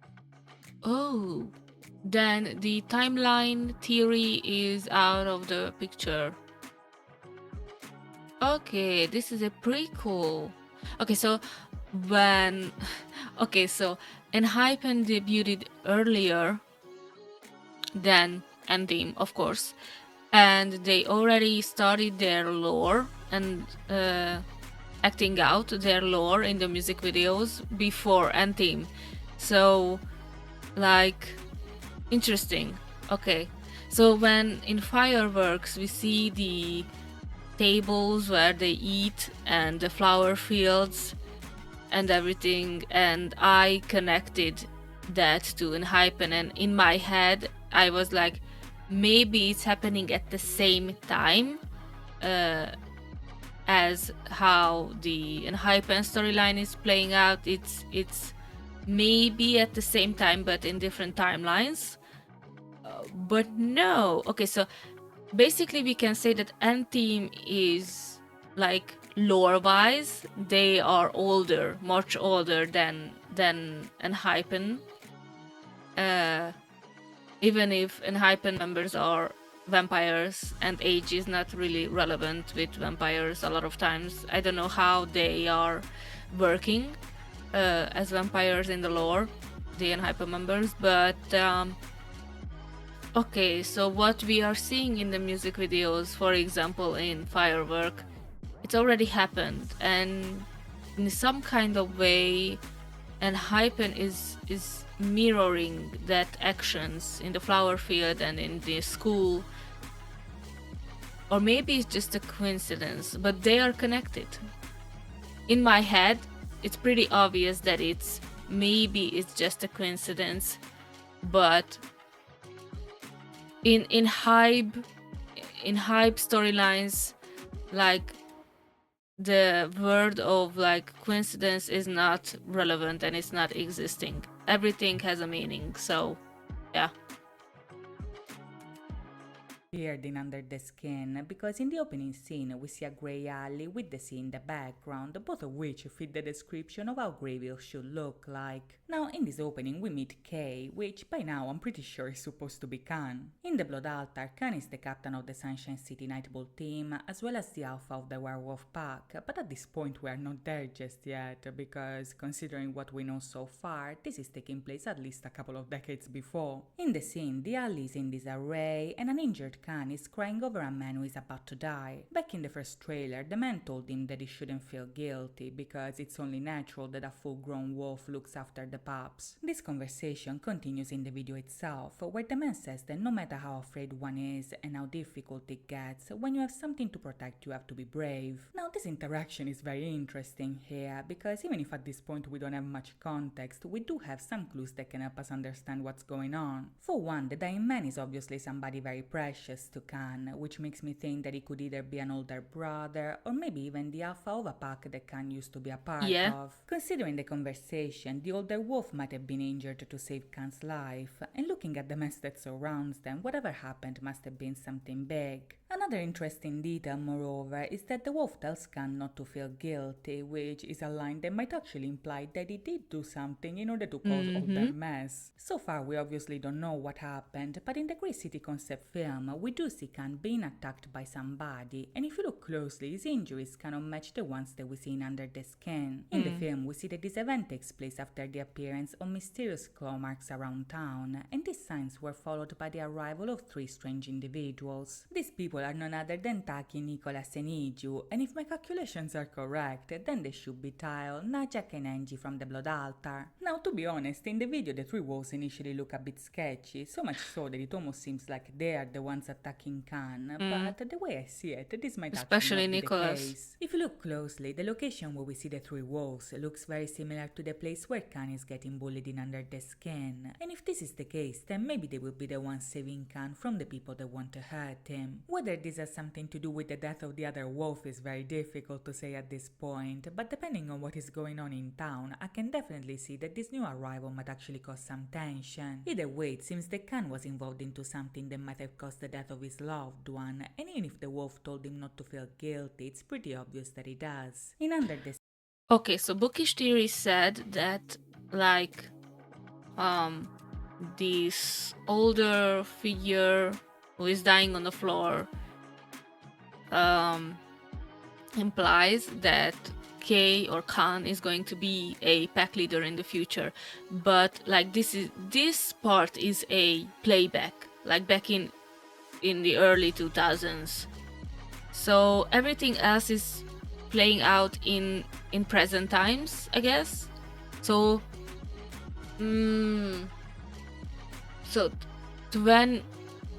Oh, then the timeline theory is out of the picture. Okay, this is a prequel. Okay, so when... Okay, so Enhypen debuted earlier than End-Team, of course, and they already started their lore and acting out their lore in the music videos before End-Team. So, like, interesting. Okay, so when in Fireworks we see the tables where they eat and the flower fields and everything, and I connected that to Enhypen, and in my head I was like, maybe it's happening at the same time as how the Enhypen storyline is playing out. It's maybe at the same time but in different timelines, but no. Okay, so basically we can say that End-Team is, like, lore wise they are older, much older than Enhypen, even if Enhypen members are vampires and age is not really relevant with vampires a lot of times. I don't know how they are working as vampires in the lore, the Enhypen members, but okay, so what we are seeing in the music videos, for example in Firework, it's already happened, and in some kind of way Enhypen is mirroring that actions in the flower field and in the school. Or maybe it's just a coincidence, but they are connected. In my head it's pretty obvious that it's just a coincidence, but in hype storylines, like, the word of, like, coincidence is not relevant and it's not existing. Everything has a meaning, so yeah. appeared in Under the Skin, because in the opening scene we see a grey alley with the sea in the background, both of which fit the description of how Greyville should look like. Now in this opening we meet Kay, which by now I'm pretty sure is supposed to be Khan. In the Blood Altar, Khan is the captain of the Sunshine City Nightball team, as well as the alpha of the werewolf pack, but at this point we are not there just yet, because considering what we know so far, this is taking place at least a couple of decades before. In the scene, the alley is in disarray, and an injured Khan is crying over a man who is about to die. Back in the first trailer, the man told him that he shouldn't feel guilty, because it's only natural that a full-grown wolf looks after the pups. This conversation continues in the video itself, where the man says that no matter how afraid one is and how difficult it gets, when you have something to protect you have to be brave. Now this interaction is very interesting here, because even if at this point we don't have much context, we do have some clues that can help us understand what's going on. For one, the dying man is obviously somebody very precious to Khan, which makes me think that he could either be an older brother or maybe even the alpha of a pack that Khan used to be a part of. Considering the conversation, the older wolf might have been injured to save Khan's life, and looking at the mess that surrounds them, whatever happened must have been something big. Another interesting detail, moreover, is that the wolf tells Khan not to feel guilty, which is a line that might actually imply that he did do something in order to cause all that mess. So far we obviously don't know what happened, but in the Grey City concept film, we do see Khan being attacked by somebody, and if you look closely, his injuries cannot match the ones that we see in Under the Skin. In the film, we see that this event takes place after the appearance of mysterious claw marks around town, and these signs were followed by the arrival of 3 strange individuals. These people are none other than Taki, Nicholas, and Iju, and if my calculations are correct, then they should be Tile, Najak, and Angie from the Blood Altar. Now, to be honest, in the video the 3 wolves initially look a bit sketchy, so much so that it almost seems like they are the ones attacking Khan, but the way I see it, this might Especially actually not be Nicholas. the case. If you look closely, the location where we see the 3 wolves looks very similar to the place where Khan is getting bullied in Under the Skin, and if this is the case, then maybe they will be the ones saving Khan from the people that want to hurt him. Whether this has something to do with the death of the other wolf is very difficult to say at this point, but depending on what is going on in town, I can definitely see that this new arrival might actually cause some tension. Either way, it seems that Khan was involved into something that might have caused the death of his loved one, and even if the wolf told him not to feel guilty, it's pretty obvious that he does. In Under the Okay, so Bookish Theory said that, like, this older figure who is dying on the floor implies that Kay or Khan is going to be a pack leader in the future, but like this part is a playback, like back in the early 2000s. So everything else is playing out in present times, I guess. So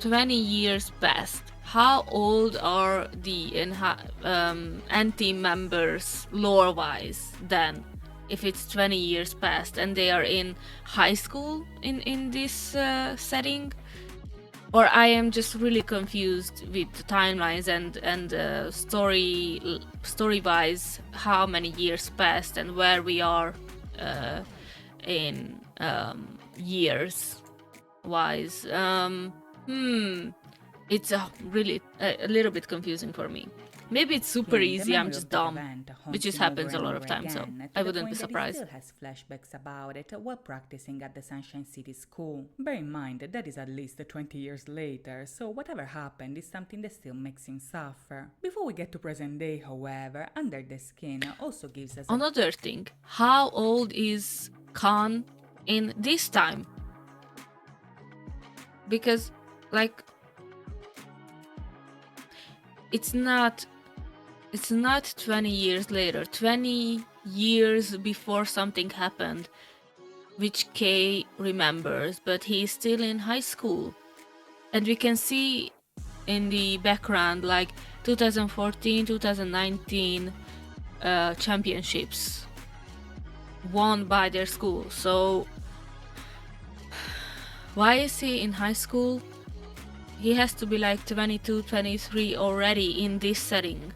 20 years passed. How old are the NT members lore-wise then? If it's 20 years past and they are in high school in this setting? Or I am just really confused with the timelines and story-wise, how many years passed and where we are in years-wise. It's really a little bit confusing for me. Maybe it's super easy, I'm just dumb, which just happens a lot of times, so I wouldn't be surprised. He still has flashbacks about it while practicing at the Sunshine City School. Bear in mind that is at least 20 years later, so whatever happened is something that still makes him suffer. Before we get to present day, however, Under the Skin also gives us Another thing, how old is Khan in this time? Because, like, it's not 20 years later, 20 years before something happened, which Kay remembers, but he's still in high school. And we can see in the background, like, 2014, 2019 championships won by their school. So why is he in high school? He has to be like 22, 23 already in this setting.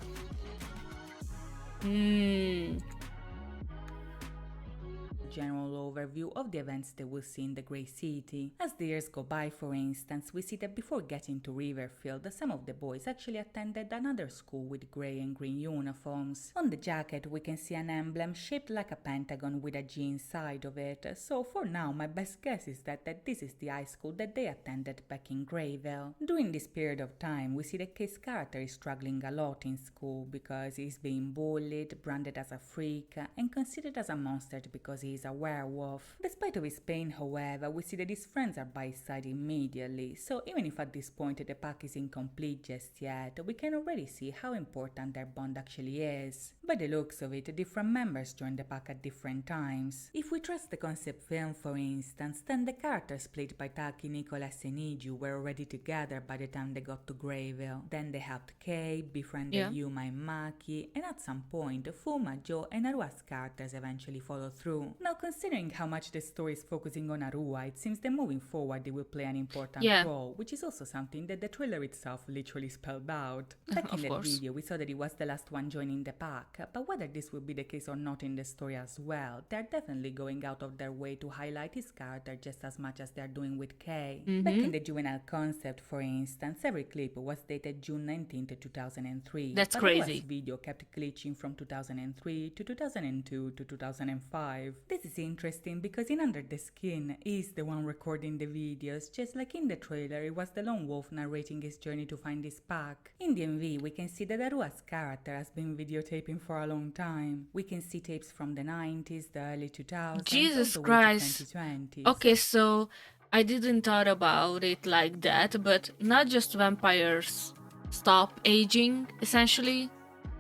general overview of the events they will see in the Grey City. As the years go by, for instance, we see that before getting to Riverfield, some of the boys actually attended another school with grey and green uniforms. On the jacket we can see an emblem shaped like a pentagon with a G inside of it, so for now my best guess is that this is the high school that they attended back in Greyville. During this period of time we see that Kay's character is struggling a lot in school because he's being bullied, branded as a freak, and considered as a monster because he is a werewolf. Despite of his pain, however, we see that his friends are by his side immediately, so even if at this point the pack is incomplete just yet, we can already see how important their bond actually is. By the looks of it, different members join the pack at different times. If we trust the concept film, for instance, then the characters played by Taki, Nicholas and Iju were already together by the time they got to Greyville. Then they helped Kay, befriended Yuma and Maki, and at some point Fuma, Joe and Arua's characters eventually follow through. Now, considering how much the story is focusing on Arua, it seems that moving forward they will play an important role, which is also something that the trailer itself literally spelled out. Back in that video we saw that he was the last one joining the pack, but whether this will be the case or not in the story as well, they're definitely going out of their way to highlight his character just as much as they're doing with Kay. Back in the Juvenile concept, for instance, every clip was dated June 19th, 2003. That's but crazy. The video kept glitching from 2003 to 2002 to 2005. This is interesting because in Under the Skin, he's the one recording the videos, just like in the trailer it was the lone wolf narrating his journey to find his pack. In the MV we can see that Arua's character has been videotaping for a long time. We can see tapes from the 90s, the early 2000s, Jesus all the way to Christ. 2020s. Okay, so I didn't thought about it like that, but not just vampires stop aging, essentially,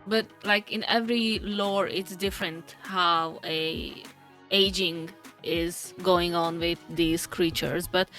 but like in every lore it's different how a aging is going on with these creatures. But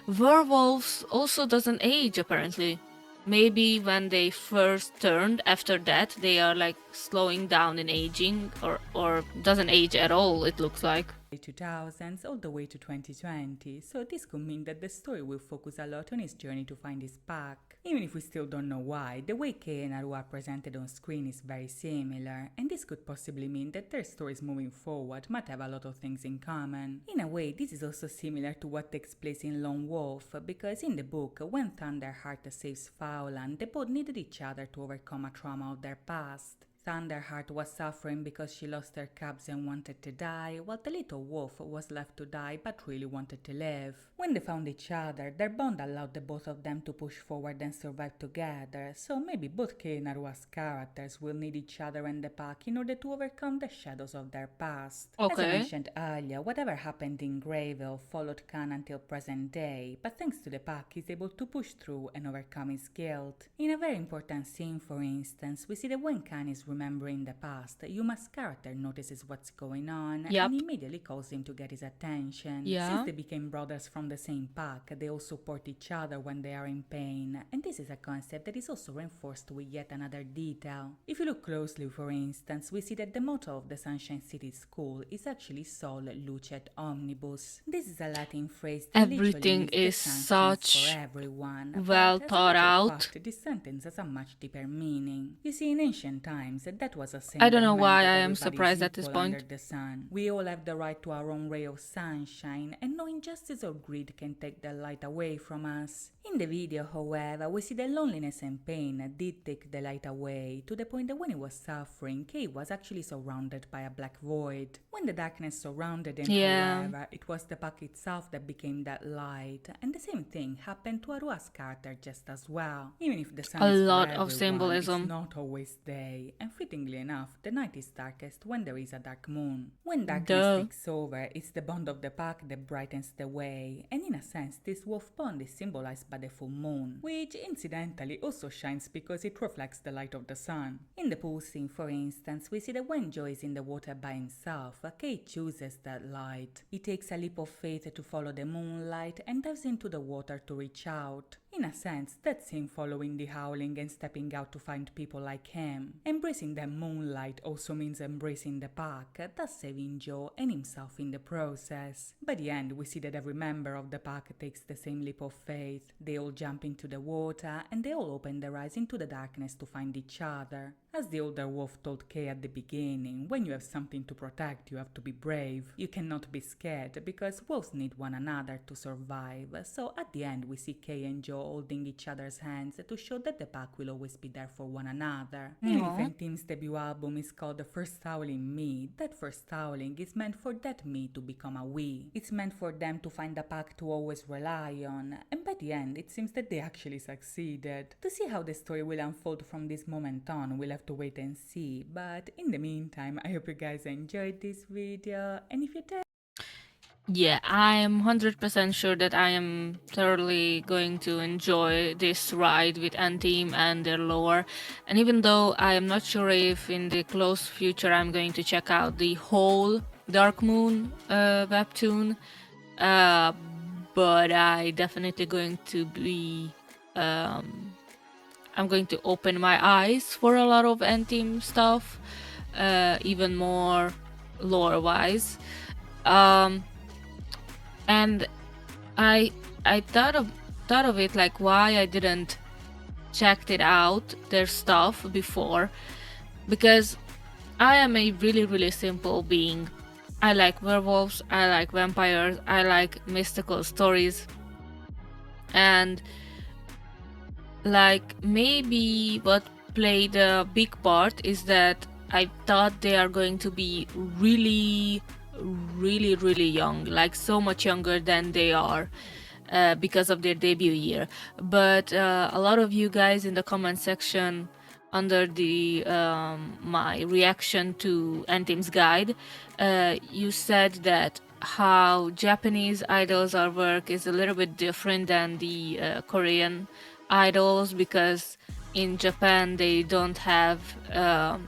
werewolves also doesn't age, apparently. Maybe when they first turned, after that they are like slowing down in aging, or doesn't age at all, it looks like. 2000s all the way to 2020, so this could mean that the story will focus a lot on his journey to find his pack. Even if we still don't know why, the way Kay and Arua are presented on screen is very similar, and this could possibly mean that their stories moving forward might have a lot of things in common. In a way, this is also similar to what takes place in Lone Wolf, because in the book, when Thunderheart saves Fowland, they both needed each other to overcome a trauma of their past. Thunderheart was suffering because she lost her cubs and wanted to die, while the little wolf was left to die but really wanted to live. When they found each other, their bond allowed the both of them to push forward and survive together, so maybe both Kay and Arua's characters will need each other and the pack in order to overcome the shadows of their past. As I mentioned earlier, whatever happened in Greyville followed Khan until present day, but thanks to the pack he's able to push through and overcome his guilt. In a very important scene, for instance, we see that when Khan is remembering the past, Yuma's character notices what's going on and immediately calls him to get his attention. Since they became brothers from the same pack, they all support each other when they are in pain, and this is a concept that is also reinforced with yet another detail. If you look closely, for instance, we see that the motto of the Sunshine City School is actually Sol Lucet Omnibus. This is a Latin phrase that everything is such for everyone, well but thought out. Fact, this sentence has a much deeper meaning. You see, in ancient times, that was a saying. I don't know that why meant I that am everybody surprised is at this equal point. under the sun. We all have the right to our own ray of sunshine, and no injustice or greed can take that light away from us. In the video, however, we see that loneliness and pain did take the light away, to the point that when he was suffering, Kay was actually surrounded by a black void. When the darkness surrounded him, however, it was the pack itself that became that light, and the same thing happened to Arua's character just as well. Even if the sun A is lot for of everyone, symbolism. it's not always day, and fittingly enough, the night is darkest when there is a dark moon. When darkness takes over, it's the bond of the pack that brightens the way, and in a sense, this wolf bond is symbolized by the full moon, which incidentally also shines because it reflects the light of the sun. In the pool scene, for instance, we see that when Joe is in the water by himself, Kay chooses that light. He takes a leap of faith to follow the moonlight and dives into the water to reach out. In a sense, that's him following the howling and stepping out to find people like him. Embracing the moonlight also means embracing the pack, thus saving Joe and himself in the process. By the end, we see that every member of the pack takes the same leap of faith. They all jump into the water and they all open their eyes into the darkness to find each other. As the older wolf told Kay at the beginning, when you have something to protect, you have to be brave. You cannot be scared because wolves need one another to survive. So at the end, we see Kay and Joe holding each other's hands to show that the pack will always be there for one another. Even if N-Team's debut album is called The First Howling Me, that first howling is meant for that me to become a we. It's meant for them to find a pack to always rely on, and by the end, it seems that they actually succeeded. To see how the story will unfold from this moment on, we'll have to wait and see, but in the meantime, I hope you guys enjoyed this video, and if you did, Yeah, I am 100% sure that I am thoroughly going to enjoy this ride with N-Team and their lore. And even though I am not sure if in the close future I'm going to check out the whole Dark Moon webtoon, but I definitely going to be I'm going to open my eyes for a lot of N-Team stuff, even more lore-wise. And I thought of it like why I didn't checked it out, their stuff, before, because I am a really simple being. I like werewolves, I like vampires, I like mystical stories, and like maybe what played a big part is that I thought they are going to be really young, like so much younger than they are, because of their debut year. But a lot of you guys in the comment section under the my reaction to N-Team's guide, you said that how Japanese idols artwork is a little bit different than the Korean idols, because in Japan they don't have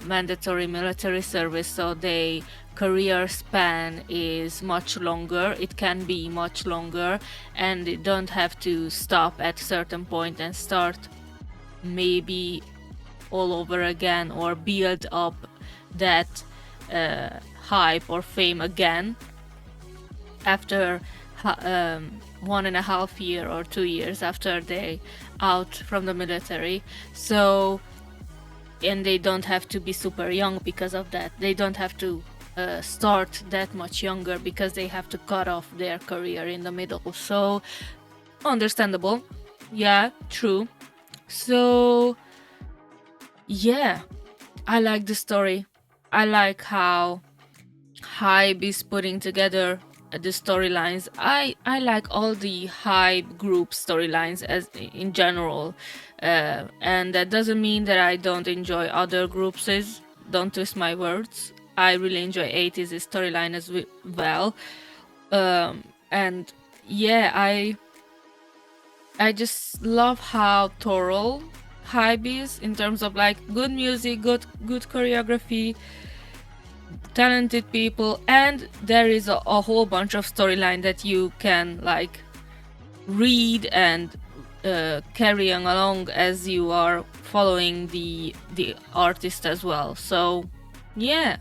mandatory military service, so their career span is much longer. It can be much longer, and they don't have to stop at a certain point and start maybe all over again or build up that hype or fame again after 1.5 years or 2 years after they out from the military. So, and they don't have to be super young because of that. They don't have to start that much younger because they have to cut off their career in the middle. So, understandable. Yeah, true. So, yeah, I like the story. I like how Hybe is putting together the storylines. I like all the Hybe group storylines as in general, and that doesn't mean that I don't enjoy other groups. Don't twist my words. I really enjoy 80s storyline as well, and yeah, I just love how thorough Hybe is in terms of like good music, good choreography, talented people, and there is a whole bunch of storyline that you can like read and carrying along as you are following the artist as well. So yeah,